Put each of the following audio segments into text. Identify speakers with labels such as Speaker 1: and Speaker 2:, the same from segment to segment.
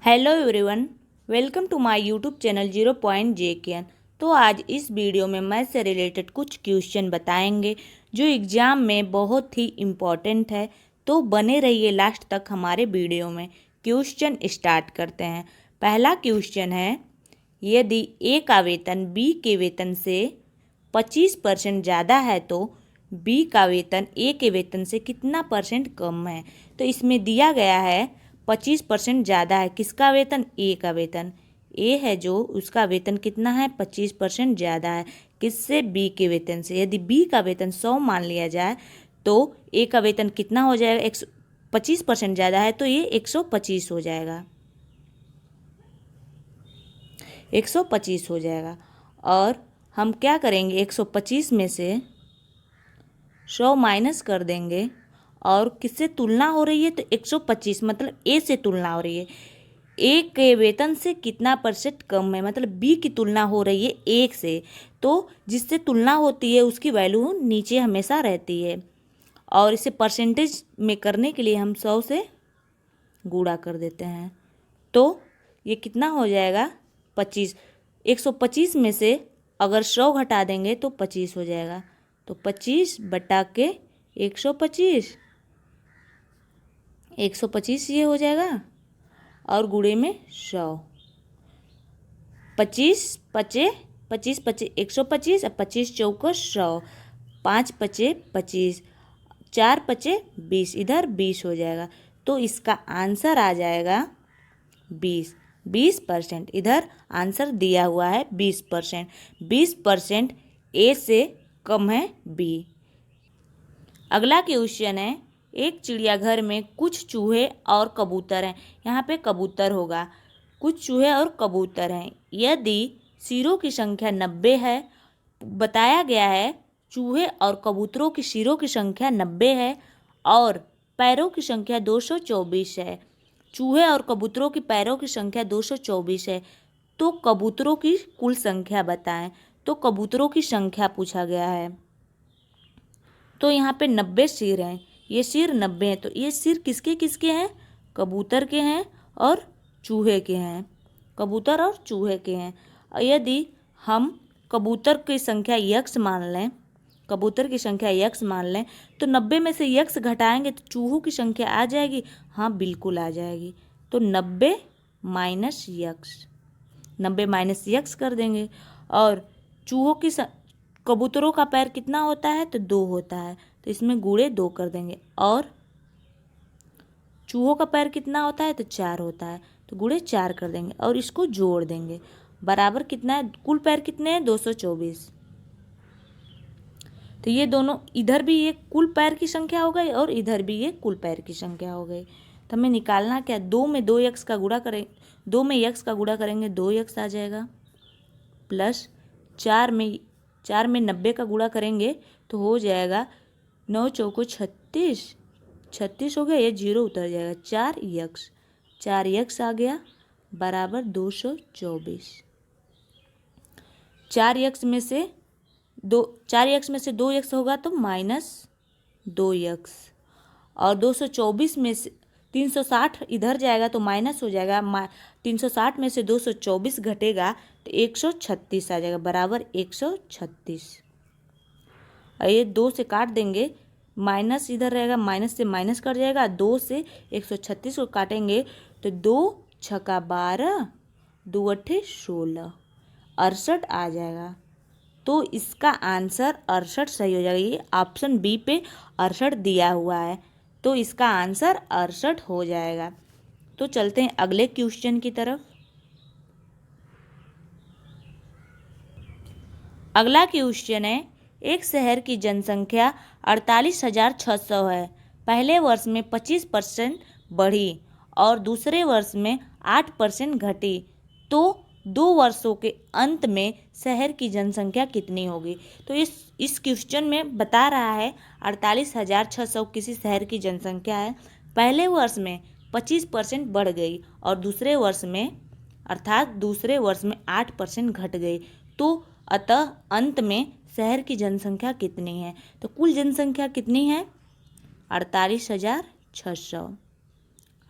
Speaker 1: Hello everyone, welcome to my YouTube channel 0.JKN। तो आज इस वीडियो में मैथ से रिलेटेड कुछ क्वेश्चन बताएंगे जो एग्ज़ाम में बहुत ही इम्पॉर्टेंट है। तो बने रहिए लास्ट तक हमारे वीडियो में। क्वेश्चन स्टार्ट करते हैं। पहला क्वेश्चन है, यदि ए का वेतन बी के वेतन से 25% ज़्यादा है तो बी का वेतन ए के वेतन से कितना परसेंट कम है। तो इसमें दिया गया है 25% ज़्यादा है। किसका वेतन? ए का वेतन। ए है जो, उसका वेतन कितना है? 25% ज़्यादा है। किससे? बी के वेतन से। यदि बी का वेतन 100 मान लिया जाए तो ए का वेतन कितना हो जाएगा? 25% ज़्यादा है तो ये 125 हो जाएगा। 125 हो जाएगा। और हम क्या करेंगे? 125 में से 100 माइनस कर देंगे। और किससे तुलना हो रही है? तो 125 मतलब ए से तुलना हो रही है। ए के वेतन से कितना परसेंट कम है, मतलब बी की तुलना हो रही है एक से। तो जिससे तुलना होती है उसकी वैल्यू नीचे हमेशा रहती है। और इसे परसेंटेज में करने के लिए हम 100 से गुणा कर देते हैं। तो ये कितना हो जाएगा? 25। 125 में से अगर 100 घटा देंगे तो 25 हो जाएगा। तो 25 बटा के 125, 125 ये हो जाएगा। और गुणे में 100। 25 पचे 25 पचे 125 और 25 चौको 100। 5 पचे 25, 4 पचे 20, इधर 20 हो जाएगा। तो इसका आंसर आ जाएगा 20%। इधर आंसर दिया हुआ है 20%। 20% ए से कम है बी। अगला क्वेश्चन है, एक चिड़ियाघर में कुछ चूहे और कबूतर हैं। यहाँ पे कबूतर होगा। कुछ चूहे और कबूतर हैं। यदि सिरों की संख्या 90 है, बताया गया है चूहे और कबूतरों की सिरों की संख्या 90 है और पैरों की संख्या 224 है। चूहे और कबूतरों की पैरों की संख्या 224 है। तो कबूतरों की कुल संख्या बताएं। तो कबूतरों की संख्या पूछा गया है। तो यहाँ पे 90 सिर हैं। ये सिर 90 हैं। तो ये सिर किसके किसके हैं? कबूतर के हैं और चूहे के हैं। कबूतर और चूहे के हैं। और यदि हम कबूतर की संख्या यक्स मान लें, कबूतर की संख्या यक्स मान लें, तो 90 में से यक्स घटाएंगे तो चूहों की संख्या आ जाएगी। हाँ, बिल्कुल आ जाएगी। तो 90 माइनस यक्स, 90 माइनस यक्स कर देंगे। और चूहों की कबूतरों का पैर कितना होता है? तो 2 होता है। तो इसमें गुणे 2 कर देंगे। और चूहों का पैर कितना होता है? तो 4 होता है। तो गुणे 4 कर देंगे और इसको जोड़ देंगे। बराबर कितना है? कुल पैर कितने हैं? 224। तो ये दोनों, इधर भी ये कुल पैर की संख्या हो गई और इधर भी ये कुल पैर की संख्या हो गई। तो हमें निकालना क्या? 2 में 2 यक्स का गुणा करें, 2 में यक्स का गुणा करेंगे 2 यक्स आ जाएगा। प्लस 4 में 90 का गुणा करेंगे तो हो जाएगा 9 चौको 36, 36 हो गया। ये 0 उतर जाएगा। 4 यक्स, 4 यक्स आ गया बराबर 224। 4 यक्स में से 2 यक्स होगा तो माइनस 2 यक्स। और 224 में से 360 इधर जाएगा तो माइनस हो जाएगा। 360 में से 224 घटेगा तो 136 आ जाएगा बराबर 136। और ये 2 से काट देंगे, माइनस इधर रहेगा, माइनस से माइनस कट जाएगा। 2 से 136 को काटेंगे तो 2 छक्का 12, 2 अट्ठे 16, 68 आ जाएगा। तो इसका आंसर 68 सही हो जाएगा। ये ऑप्शन बी पे 68 दिया हुआ है। तो इसका आंसर 68 हो जाएगा। तो चलते हैं अगले क्वेश्चन की तरफ। अगला क्वेश्चन है, एक शहर की जनसंख्या 48,600 है। पहले वर्ष में 25% बढ़ी और दूसरे वर्ष में 8% घटी। तो 2 वर्षों के अंत में शहर की जनसंख्या कितनी होगी? तो इस क्वेश्चन में बता रहा है 48,600 किसी शहर की जनसंख्या है। पहले वर्ष में 25% बढ़ गई और दूसरे वर्ष में, अर्थात दूसरे वर्ष में 8% घट गई। तो अतः अंत में शहर की जनसंख्या कितनी है? तो कुल जनसंख्या कितनी है? 48,600।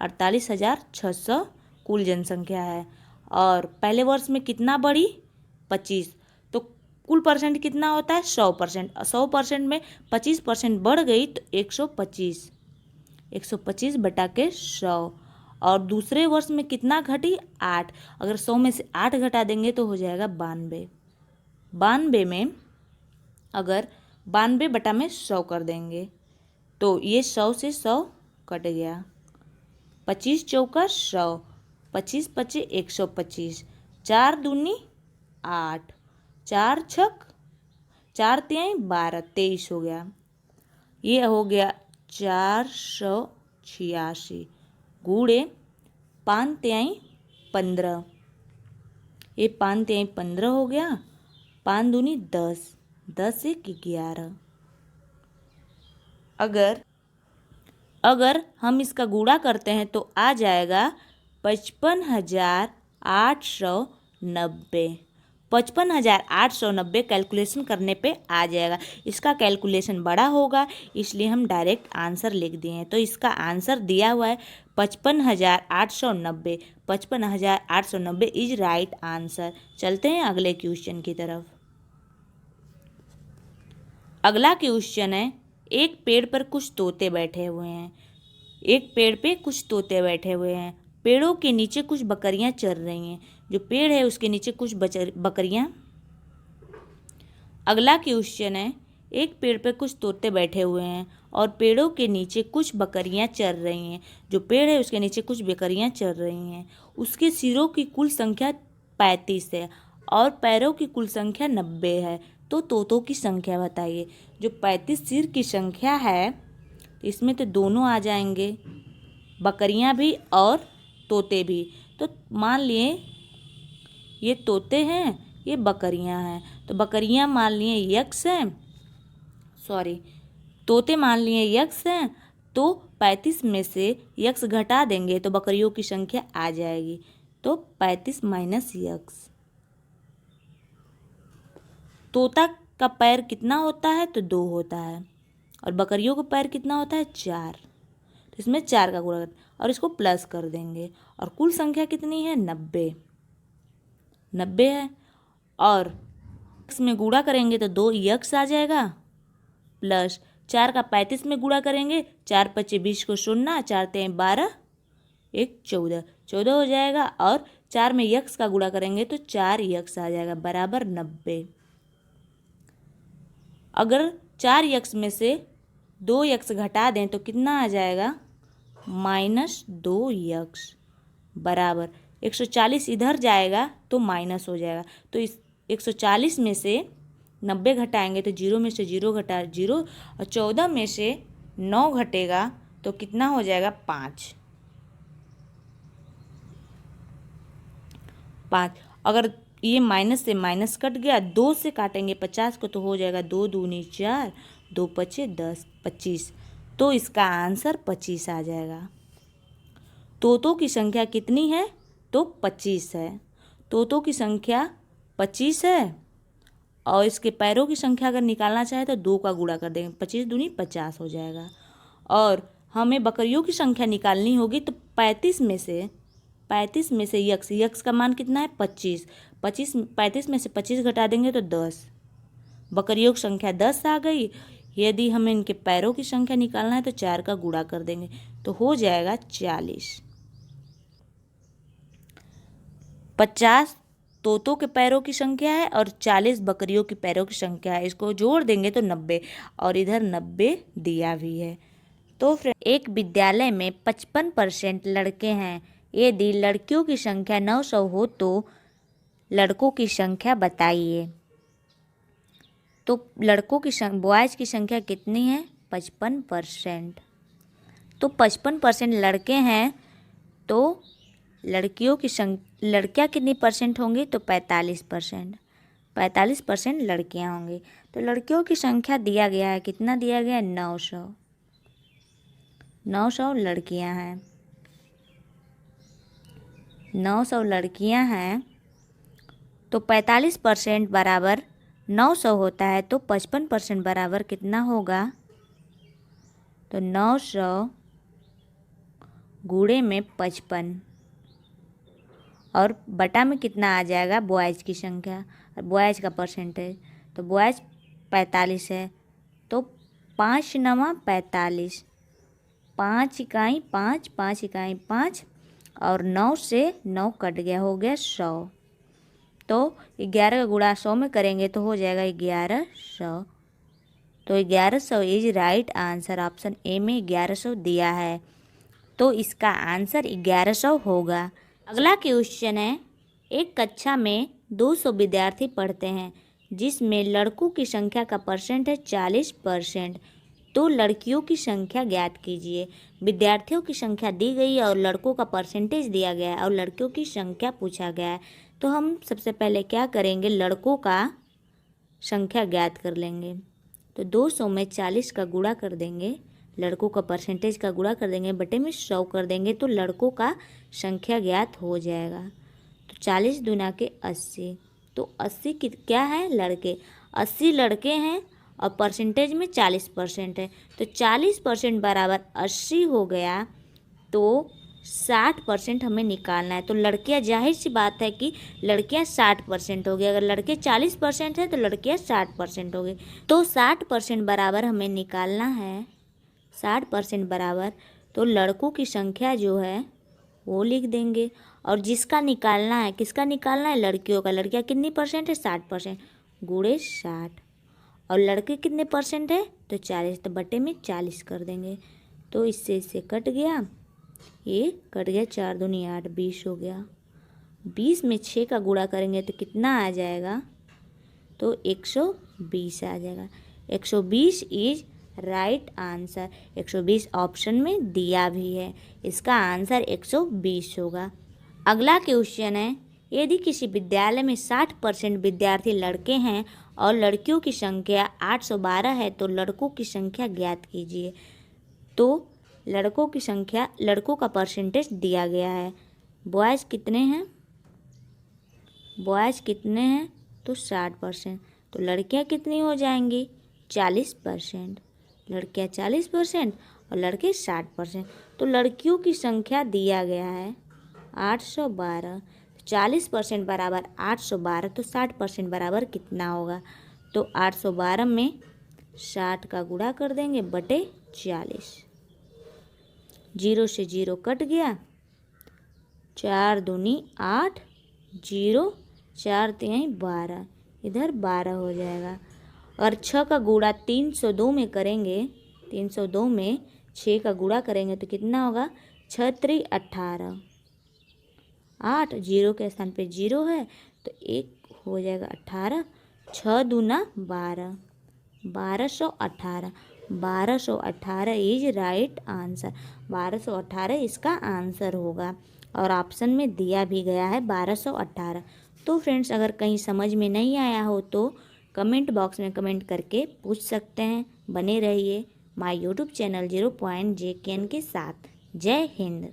Speaker 1: 48,600 कुल जनसंख्या है। और पहले वर्ष में कितना बढ़ी? 25। तो कुल परसेंट कितना होता है? 100%। 100% में 25% बढ़ गई तो 125। 125 बटा के 100। और दूसरे वर्ष में कितना घटी? 8। अगर 100 में से 8 घटा देंगे तो हो जाएगा 92। 92 में अगर 92 बटा में 100 कर देंगे तो ये 100 से 100 कट गया। 25 चौका 100, 25 पचे 125, 4 दूनी 8, 4 छक 4 तिहाई 12, 23 हो गया। ये हो गया 486 गुणे 5 तिहाई 15। ये 5 तिहाई 15 हो गया। 5 दूनी 10, 10 एक 11। अगर हम इसका गुणा करते हैं तो आ जाएगा 55,890। 55,890 कैलकुलेशन करने पे आ जाएगा। इसका कैलकुलेशन बड़ा होगा इसलिए हम डायरेक्ट आंसर लिख दिए हैं। तो इसका आंसर दिया हुआ है 55,890। 55,890 इज राइट आंसर। चलते हैं अगले क्वेश्चन की तरफ। अगला क्वेश्चन है, एक पेड़ पर कुछ तोते बैठे हुए हैं। एक पेड़ पे कुछ तोते बैठे हुए हैं। पेड़ों के नीचे कुछ बकरियां चर रही हैं। जो पेड़ है उसके नीचे कुछ बकरियां। अगला क्वेश्चन है, एक पेड़ पे कुछ तोते बैठे हुए हैं और पेड़ों के नीचे कुछ बकरियां चर रही हैं। जो पेड़ है उसके नीचे कुछ बकरियां चर रही हैं। उसके सिरों की कुल संख्या 35 है और पैरों की कुल संख्या 90 है। तो तोतों की संख्या बताइए। जो 35 सिर की संख्या है इसमें तो दोनों आ जाएंगे, बकरियां भी और तोते भी। तो मान लिए ये तोते हैं, ये बकरियां हैं। तो बकरियां मान लिए यक्स हैं, सॉरी तोते मान लिए यक्स हैं। तो 35 में से यक्स घटा देंगे तो बकरियों की संख्या आ जाएगी। तो 35 माइनस यक्स। तोता का पैर कितना होता है? तो 2 होता है। और बकरियों का पैर कितना होता है? 4। तो इसमें 4 का गुणा और इसको प्लस कर देंगे। और कुल संख्या कितनी है? 90। 90 है। और यक्स में गुणा करेंगे तो 2 यक्स आ जाएगा। प्लस 4 का 35 में गुणा करेंगे, 4 पच्चे 20 को 0, 4 तें 12, 1 14, 14 हो जाएगा। और 4 में यक्स का गुणा करेंगे तो 4 यक्स आ जाएगा बराबर 90। अगर 4 यक्स में से 2 यक्स घटा दें तो कितना आ जाएगा? -2 यक्स बराबर 140। इधर जाएगा तो माइनस हो जाएगा। तो इस 140 में से 90 घटाएंगे तो 0 में से 0 घटा 0 और 14 में से 9 घटेगा तो कितना हो जाएगा? 5। अगर ये माइनस से माइनस कट गया, 2 से काटेंगे 50 को तो हो जाएगा 2 दूनी 4, 2 पचे 10, 25। तो इसका आंसर 25 आ जाएगा। तोतों की संख्या कितनी है? तो 25 है। तोतों की संख्या 25 है और इसके पैरों की संख्या अगर निकालना चाहे तो 2 का गुणा कर देंगे, 25 दूनी 50 हो जाएगा। और हमें बकरियों की संख्या निकालनी होगी तो 35 में से यक्स का मान कितना है? 25। 35 में से 25 घटा देंगे तो 10। बकरियों की संख्या 10 आ गई। यदि हमें इनके पैरों की संख्या निकालना है तो 4 का गुणा कर देंगे तो हो जाएगा 40। 50 तोतों के पैरों की संख्या है और 40 बकरियों की पैरों की संख्या है। इसको जोड़ देंगे तो 90 और इधर 90 दिया भी है। तो फ्रेंड, एक विद्यालय में 55% लड़के हैं। यदि लड़कियों की संख्या 900 हो तो लड़कों की संख्या बताइए। तो लड़कों की बॉयज़ की संख्या कितनी है? 55%। तो 55% लड़के हैं तो लड़कियों की लड़कियां कितनी परसेंट होंगी? तो 45%। 45% लड़कियां होंगी। तो लड़कियों की संख्या दिया गया है, कितना दिया गया है? 900। 900 लड़कियां हैं। 900 लड़कियां हैं तो 45% बराबर 900 होता है। तो 55% बराबर कितना होगा? तो 900 गुणे में 55। और बटा में कितना आ जाएगा, बॉयज़ की संख्या, बॉयज़ का परसेंटेज। तो बॉयज़ 45 है, तो 5 नवा 45, 5 इकाई 5, 5 इकाई 5, और 9 से 9 कट गया, हो गया 100। तो 11 का गुणा 100 में करेंगे तो हो जाएगा 1100। तो 1100 is right answer. Option A में 1100 दिया है, तो इसका आंसर 1100 होगा। अगला क्वेश्चन है, एक कक्षा में 200 विद्यार्थी पढ़ते हैं जिसमें लड़कों की संख्या का परसेंट है 40%, तो लड़कियों की संख्या ज्ञात कीजिए। विद्यार्थियों की संख्या दी गई है और लड़कों का परसेंटेज दिया गया है और लड़कियों की संख्या पूछा गया है। तो हम सबसे पहले क्या करेंगे, लड़कों का संख्या ज्ञात कर लेंगे। तो 200 में 40 का गुणा कर देंगे, लड़कों का परसेंटेज का गुणा कर देंगे, बटे में 100 कर देंगे, तो लड़कों का संख्या ज्ञात हो जाएगा। तो 40 दूना के 80, तो 80 क्या है, लड़के, 80 लड़के हैं और परसेंटेज में 40% है, तो 40% बराबर 80 हो गया। तो 60% हमें निकालना है। तो लड़कियां, जाहिर सी बात है कि लड़कियां 60% हो गई, अगर लड़के 40% है तो लड़कियां 60% हो गई। तो 60% बराबर हमें निकालना है, 60% बराबर, तो लड़कों की संख्या जो है वो लिख देंगे, और जिसका निकालना है, किसका निकालना है, लड़कियों का। लड़कियां कितनी परसेंट है, 60%, गुणे 60, और लड़के कितने परसेंट है, तो 40, तो बटे में 40 कर देंगे। तो इससे कट गया, ये कट गया, 4 दूनी 8, 20 हो गया। 20 में 6 का गुणा करेंगे तो कितना आ जाएगा, तो 120 आ जाएगा। 120 इज राइट आंसर। 120 ऑप्शन में दिया भी है, इसका आंसर 120 होगा। अगला क्वेश्चन है, यदि किसी विद्यालय में 60% विद्यार्थी लड़के हैं और लड़कियों की संख्या 812 है तो लड़कों की संख्या ज्ञात कीजिए। तो लड़कों की संख्या, लड़कों का परसेंटेज दिया गया है। बॉयज़ कितने हैं, बॉयज़ कितने हैं, तो 60%, तो लड़कियां कितनी हो जाएंगी, 40%, लड़कियां 40% और लड़के 60%। तो लड़कियों की संख्या दिया गया है 812, 40% बराबर 812, तो 60% बराबर कितना होगा, तो 812 में 60 का गुणा कर देंगे, बटे 40, 0 से 0 कट गया, 4 दूनी 8, 0, 4 तिहाई 12, इधर 12 हो जाएगा। और 6 का गुणा 302 में करेंगे, 302 में 6 का गुणा करेंगे तो कितना होगा, 6 त्रि 18, 8, 0 के स्थान पे 0 है तो 1 हो जाएगा 18, 6 दूना 12, 1218, 1218 इज राइट आंसर। 1218 इसका आंसर होगा, और ऑप्शन में दिया भी गया है 1218। तो फ्रेंड्स, अगर कहीं समझ में नहीं आया हो तो कमेंट बॉक्स में कमेंट करके पूछ सकते हैं। बने रहिए my YouTube channel 0 point JKN के साथ। जय हिंद।